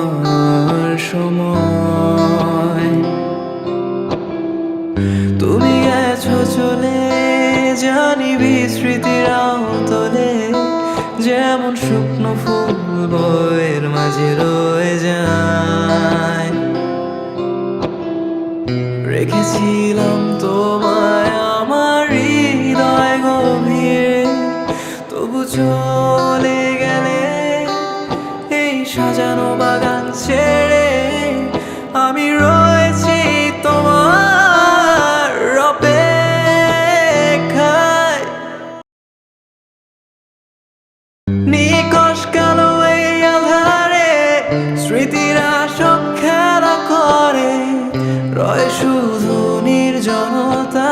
আমার সময়। তুমি গেছো চলে, জানি বিস্মৃতিরাও তোলে, যেমন শুকনো ফুল বইয়ের মাঝে রয়ে যায়। রেখেছিলাম তোমায় আমার হৃদয় গভীরে, তবু চলে গেলে এই সাজানো বাগান ছেড়ে। আমি রয়েছি তোমার অপেক্ষায়। নিকশ কালো এই আধারে স্মৃতিরা সব খেলা করে, রয় শুধু নির্জনতা।